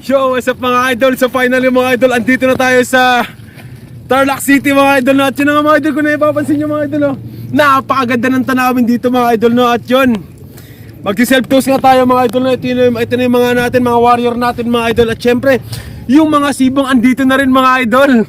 Yo, what's up mga idol? So finally mga idol, andito na tayo sa Tarlac City mga idol, no? At yun nga mga idol, kung naipapansin nyo mga idol, no? Napakaganda ng tanawin dito mga idol, no? At yun, mag-self-toast nga tayo mga idol, no? Ito na yung mga natin, mga warrior natin mga idol. At syempre, yung mga sibong andito na rin mga idol.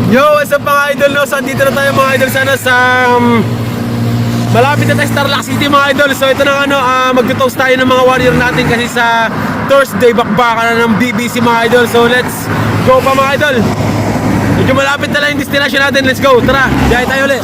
Yo, what's up mga idol, no? So andito na tayo mga idol sana sa malapit na tayo sa Tarlac City mga idol. So ito na ano, mag-toast tayo ng mga warrior natin kasi sa Thursday bakbakan na ng BBC mga idol. So let's go pa mga idol. Medyo malapit na lang yung destination natin. Let's go, tara, biyahe tayo ulit.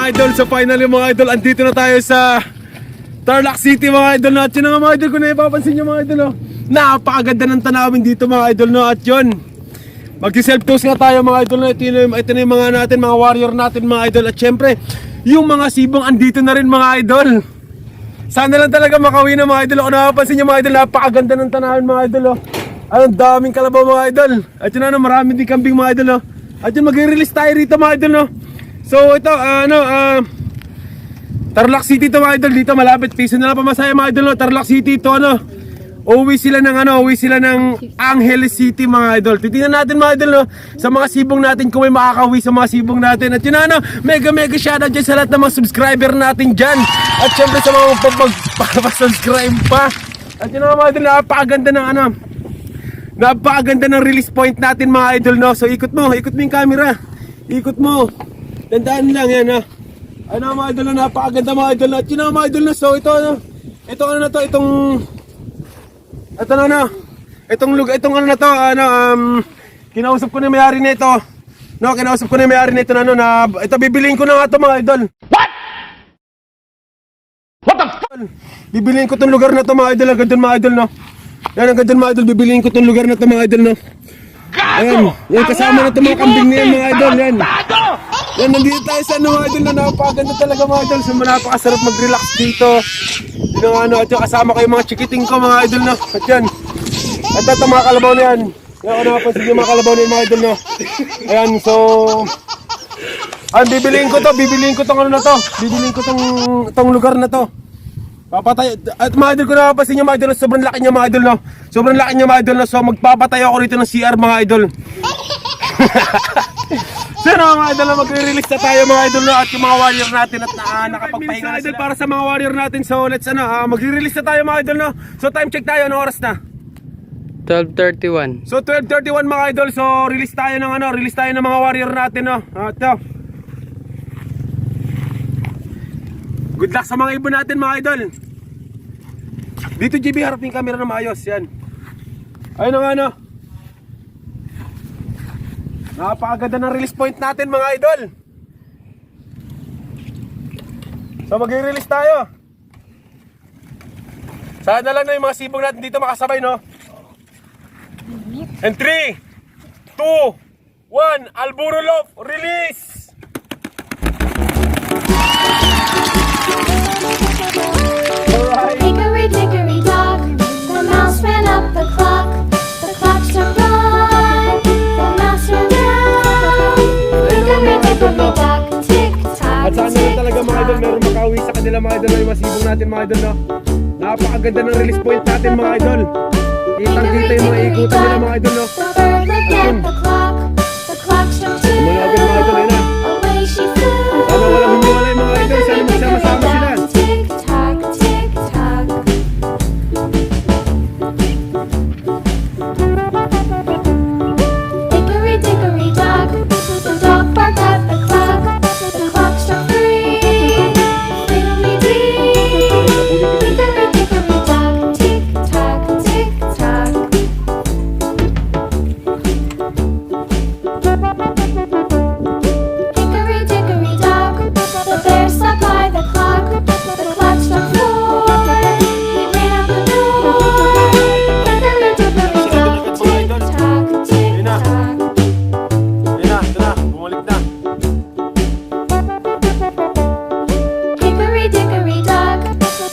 Idol, so finally mga idol, andito na tayo sa Tarlac City mga idol, no? At yun nga mga idol, kung naipapansin nyo mga idol, no? Napakaganda ng tanawin dito mga idol, no? At yun, mag-self-toast nga tayo mga idol, no? Ito na yung mga natin, mga warrior natin mga idol. At syempre, yung mga sibong andito na rin mga idol. Sana lang talaga makauwi na mga idol. Kung napapansin nyo mga idol, napakaganda ng tanawin mga idol, no? Ang daming kalabaw mga idol. At yun na, no? Marami din kambing mga idol, no? At yun, mag-release tayo rito mga idol, no? So ito, Tarlac City to mga idol, dito malapit, piso na lang pamasaya mga idol, no? Tarlac City to uwi sila ng Angeles City mga idol. Titingnan natin mga idol, no? Sa mga sibong natin kung may makakauwi sa mga sibong natin. At yun mega shoutout dyan sa lahat ng mga subscriber natin dyan. At syempre sa mga magpapasubscribe pa. At yun mga idol, napakaganda ng release point natin mga idol, no? So ikot mo yung camera. Ikot mo. Tandaan lang yan, ha. Ano mga idol, napakaganda mga idol. At yun mga idol, so ito kinausap ko na yung may-ari nito. No, kinausap ko na yung may-ari nito na ito bibiliin ko na nga ito mga idol. What the fuck? Bibiliin ko tong lugar na to mga idol, agad dun mga idol, no. Yan, agad dun mga idol, bibiliin ko tong lugar na to mga idol, no. Ayan, yan kasama na itong mga kambing na yan mga idol, yan. Yan, nandito tayo sa ano mga idol na napakaganda talaga mga idol. So napakasarap mag-relax dito. Yun ang ano, at yung kasama ko yung mga chikiting ko mga idol no. At yan. At ito mga kalabaw na yan. Yan ako napapansin yung mga kalabaw na yung mga idol no. Ayan, so bibiliin ko tong ano na to. Bibiliin ko tong lugar na to. Papatay. At mga idol ko napapansin yung mga idol, sobrang laki niya mga idol no. Sobrang laki niya mga idol no. So magpapatay ako rito ng CR mga idol. So mga idol, magre-release na tayo mga idol no, at yung mga warrior natin at nakapagpahinga na sila para sa mga warrior natin. So let's magre-release na tayo mga idol no. So time check tayo, ano oras na? 12:31. So 12:31 mga idol. So release tayo ng mga warrior natin no. At good luck sa mga ibon natin mga idol. Dito GB, harap yung camera na maayos yan. Ayun ang ano. Napakaganda ng release point natin mga idol. So mag-release tayo. Sana lang na yung mga sibong natin dito makasabay no. And 3, 2, 1, Alburulov, release! Hickory dickory dock, the mouse ran up the clock. The clock struck one, the mouse ran down. Hickory dickory dock, tick tock, At sana lang tick talaga mga idol, tock. meron makauwi sa kanila mga idol, yung masibong natin mga idol no. Napakaganda ng release point natin mga idol. Kitang-kita yung mga ikutan nila mga idol no. The bird looked at the clock. The clock struck two. Mga idol mga idol, ayun na. Away she flew. Sana walang humiwalay mga idol, sana magsama-sama sila. Tick tock, tick tock. Hickory dickory dock, the dog barked at the clock. The clock struck three. Fiddly-dee. Hickory dickory dock, tick tock, tick tock. Hickory dickory dock, the bear sat by the clock. The clock struck four. He ran out the door. Hickory dickory dock, tick tock, tick tock. Ayun na, ito na, bumalik na. Hickory dickory dock,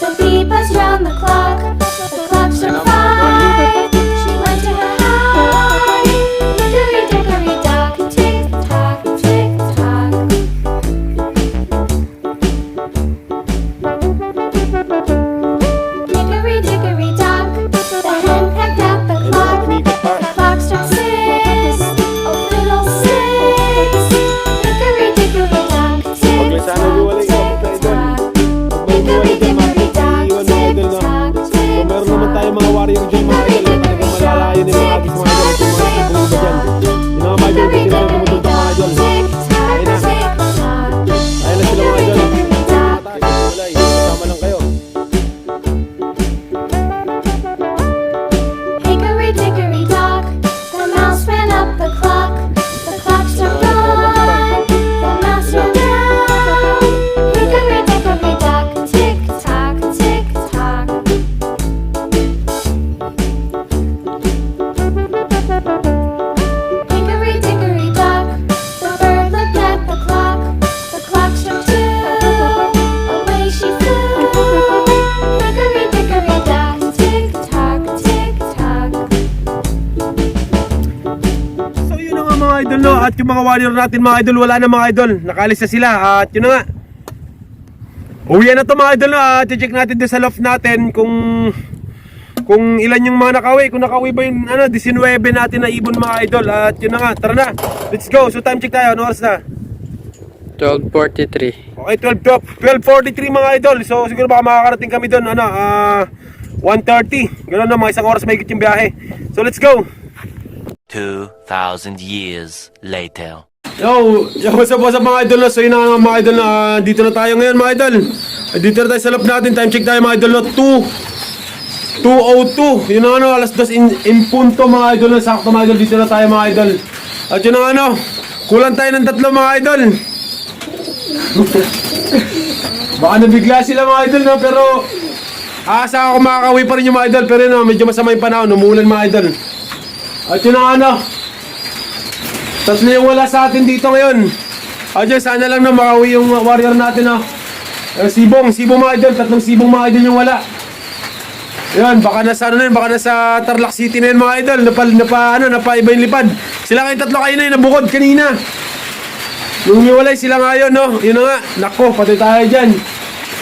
the bee buzzed round the clock. The clock struck five. She went to her hive. Hickory dickory dock, tick tock, tick tock. Hickory dickory dock, the hen pecked at the clock. The clock struck six. Oh fiddle-six. Hickory dickory dock, tick Huwag sana tock, humiwalay ka, tick mga idol. tock. Hickory dickory dock, tick tock, tick So meron naman tayo mga warrior dyan mga idol, na talagang malalayo nila yung agis mga idol, at yung mga sibong iba dyan. Yung mga mga idol, kasi sila tumutunta mga idol. Ayun na. Ayun na sila mga idol. Wala, kasama lang kayo. Hickory dickory dock, the mouse ran up the clock. The clock struck one, the mouse ran down. Hickory dickory dock, tick tock, tick tock. Hickory dickory dock, the bird looked at the clock. The clock struck two, away she flew. Hickory dickory dock, tick tock, tick tock. So yun na nga mga idol no, at yung mga warrior natin mga idol, wala na mga idol, nakalis na sila. At yun na nga, uwi na to mga idol no, at check natin din sa loft natin kung ilan yung mga nakauwi, kung nakauwi ba yung 19 natin na ibon mga idol. At yun na nga, tara na, let's go. So time check tayo, ano oras na? 12:43. Okay, 12:43 mga idol. So siguro baka makakarating kami doon 1:30. Ganoon na, mga isang oras mahigit yung biyahe. So let's go. 2,000 years later. What's up mga idol no? So yun na nga mga idol na dito na tayo ngayon mga idol. Dito na tayo sa loft natin. Time check tayo mga idol no? 2:02. Yun na alas 2 in punto mga idol no? Sakto mga idol, dito na tayo mga idol. At yun na kulang tayo ng 3 mga idol. Baka nabigla sila mga idol no? Pero asa ako makakauwi pa rin yung mga idol. Pero medyo masama yung panahon, umuulan mga idol. At yun na tatlo yung wala sa atin dito ngayon. At yun, sana lang na makauwi yung warrior natin, oh. Sibong mga idol, 3 sibong mga idol yung wala. Yan, baka nasa ano na yun, baka nasa Tarlac City na yun mga idol, napaiba yung lipad. Sila kayong 3 kayo na yun, nabukod kanina. Nung niwalay sila ngayon, no? Yun na nga, nako, patay tayo dyan.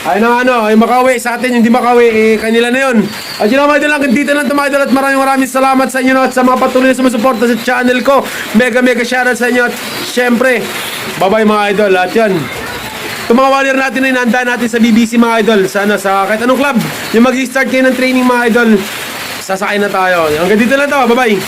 Ay na ano, ay makawi sa atin, yung di makawi, eh, kanila na yun. At yun mga idol, hanggang dito lang ito mga idol, at maraming salamat sa inyo, no? At sa mga patuloy na sumusuporta sa channel ko. Mega shoutout sa inyo, at syempre, bye-bye mga idol, at yun. Itong mga warrior natin ay naandaan natin sa BBC mga idol, sa kahit anong club. Yung mag-start kayo ng training mga idol, sasakay na tayo. Hanggang dito lang to, bye-bye.